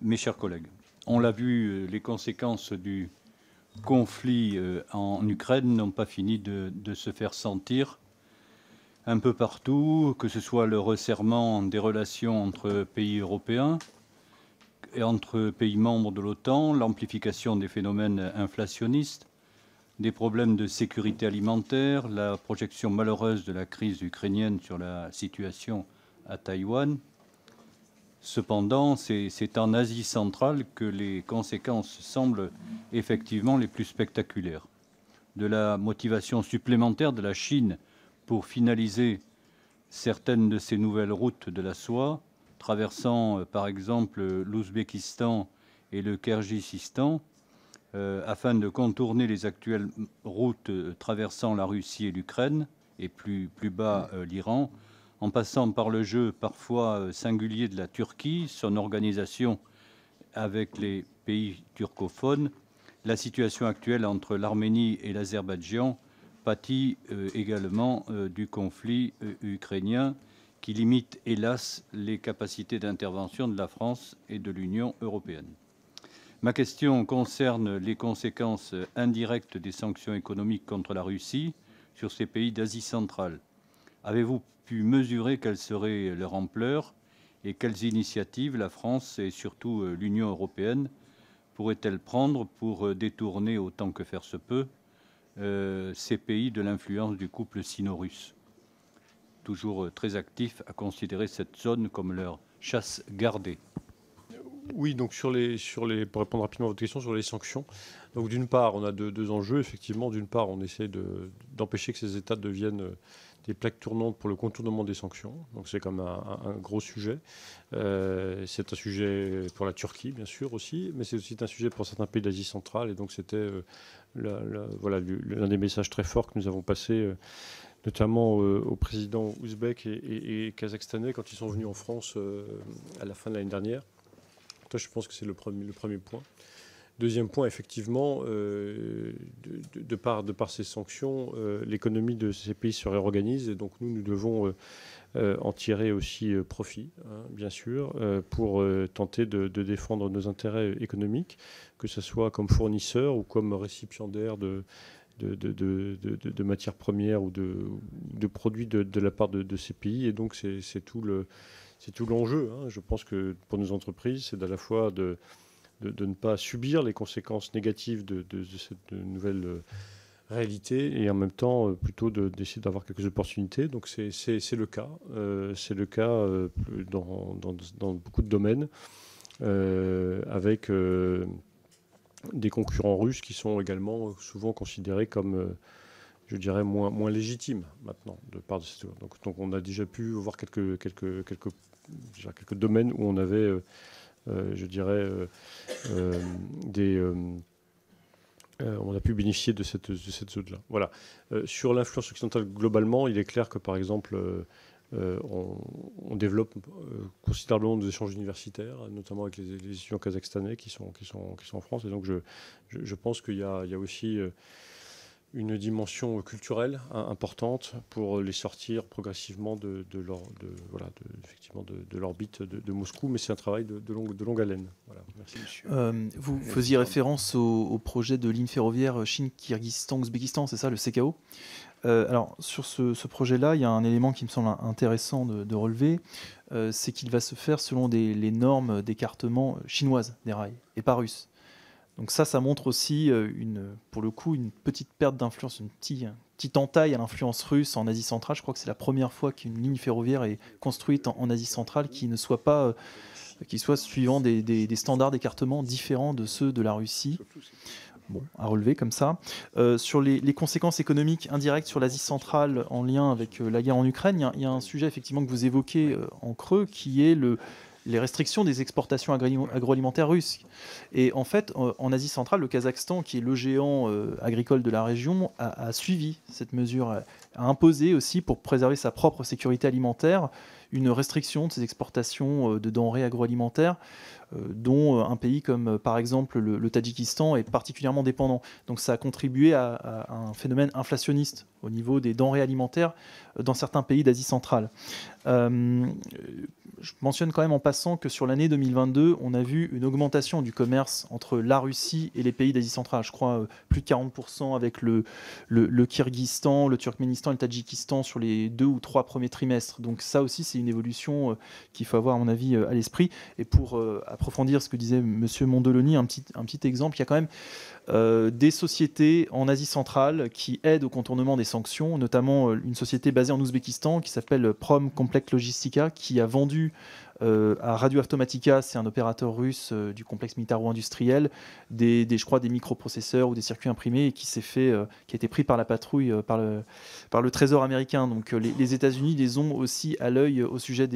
Mes chers collègues, on l'a vu, les conséquences du conflit en Ukraine n'ont pas fini de se faire sentir un peu partout, que ce soit le resserrement des relations entre pays européens et entre pays membres de l'OTAN, l'amplification des phénomènes inflationnistes, des problèmes de sécurité alimentaire, la projection malheureuse de la crise ukrainienne sur la situation à Taïwan. Cependant, c'est en Asie centrale que les conséquences semblent effectivement les plus spectaculaires. De la motivation supplémentaire de la Chine pour finaliser certaines de ces nouvelles routes de la soie, traversant par exemple l'Ouzbékistan et le Kirghizistan, afin de contourner les actuelles routes traversant la Russie et l'Ukraine, et plus bas l'Iran, en passant par le jeu parfois singulier de la Turquie, son organisation avec les pays turcophones. La situation actuelle entre l'Arménie et l'Azerbaïdjan pâtit également du conflit ukrainien qui limite, hélas, les capacités d'intervention de la France et de l'Union européenne. Ma question concerne les conséquences indirectes des sanctions économiques contre la Russie sur ces pays d'Asie centrale. Avez-vous pu mesurer quelle serait leur ampleur et quelles initiatives la France et surtout l'Union européenne pourrait-elle prendre pour détourner autant que faire se peut ces pays de l'influence du couple sino-russe, toujours très actifs à considérer cette zone comme leur chasse gardée? Oui, donc pour répondre rapidement à votre question sur les sanctions, donc d'une part, on a deux enjeux. Effectivement, d'une part, on essaie d'empêcher que ces États deviennent des plaques tournantes pour le contournement des sanctions. Donc c'est comme un gros sujet. C'est un sujet pour la Turquie, bien sûr, aussi, mais c'est aussi un sujet pour certains pays d'Asie centrale. Et donc c'était voilà, l'un des messages très forts que nous avons passés, notamment au président ouzbek et kazakhstanais quand ils sont venus en France à la fin de l'année dernière. Toi, je pense que c'est le premier point. Deuxième point, effectivement, de par ces sanctions, l'économie de ces pays se réorganise et donc nous devons en tirer aussi profit, hein, bien sûr, pour tenter de défendre nos intérêts économiques, que ce soit comme fournisseur ou comme récipiendaire de matières premières ou de produits de la part de ces pays. Et donc, c'est tout l'enjeu. Hein. Je pense que pour nos entreprises, c'est à la fois de ne pas subir les conséquences négatives de cette nouvelle réalité et en même temps plutôt d'essayer d'avoir quelques opportunités. Donc c'est le cas. C'est le cas dans beaucoup de domaines avec des concurrents russes qui sont également souvent considérés comme je dirais moins légitimes maintenant de part de ces donc on a déjà pu voir quelques domaines où on avait je dirais on a pu bénéficier de cette zone-là. Voilà. Sur l'influence occidentale globalement, il est clair que par exemple on développe considérablement nos échanges universitaires, notamment avec les étudiants kazakhstanais qui sont en France. Et donc je pense qu'il y a aussi une dimension culturelle importante pour les sortir progressivement de l'orbite de Moscou, mais c'est un travail de longue haleine. Voilà. Merci, monsieur. Vous faisiez référence au projet de ligne ferroviaire Chine-Kyrgyzstan-Ouzbékistan, c'est ça, le CKO. Alors, sur ce projet-là, il y a un élément qui me semble intéressant de relever, c'est qu'il va se faire selon les normes d'écartement chinoises des rails, et pas russes. Donc ça montre aussi, pour le coup, une petite perte d'influence, une petite entaille à l'influence russe en Asie centrale. Je crois que c'est la première fois qu'une ligne ferroviaire est construite en Asie centrale qui ne soit pas, qui soit suivant des standards d'écartement différents de ceux de la Russie. Bon, à relever comme ça. Sur les conséquences économiques indirectes sur l'Asie centrale en lien avec la guerre en Ukraine, il y a un sujet effectivement que vous évoquez en creux, qui est les restrictions des exportations agroalimentaires russes. Et en fait, en Asie centrale, le Kazakhstan, qui est le géant agricole de la région, a suivi cette mesure, a imposé aussi, pour préserver sa propre sécurité alimentaire, une restriction de ses exportations de denrées agroalimentaires dont un pays comme par exemple le Tadjikistan est particulièrement dépendant. Donc ça a contribué à un phénomène inflationniste au niveau des denrées alimentaires dans certains pays d'Asie centrale. Je mentionne quand même en passant que sur l'année 2022, on a vu une augmentation du commerce entre la Russie et les pays d'Asie centrale. Je crois plus de 40% avec le Kyrgyzstan, le Turkménistan et le Tadjikistan sur les 2 ou 3 premiers trimestres. Donc ça aussi, c'est une évolution qu'il faut avoir, à mon avis, à l'esprit. Et pour approfondir ce que disait M. Mondeloni, un petit exemple, il y a quand même des sociétés en Asie centrale qui aident au contournement des sanctions, notamment une société basée en Ouzbékistan qui s'appelle Prom Complex Logistica, qui a vendu à Radio Automatica, c'est un opérateur russe du complexe militaro-industriel, je crois des microprocesseurs ou des circuits imprimés, et qui a été pris par la patrouille par le Trésor américain. Donc les États-Unis les ont aussi à l'œil au sujet des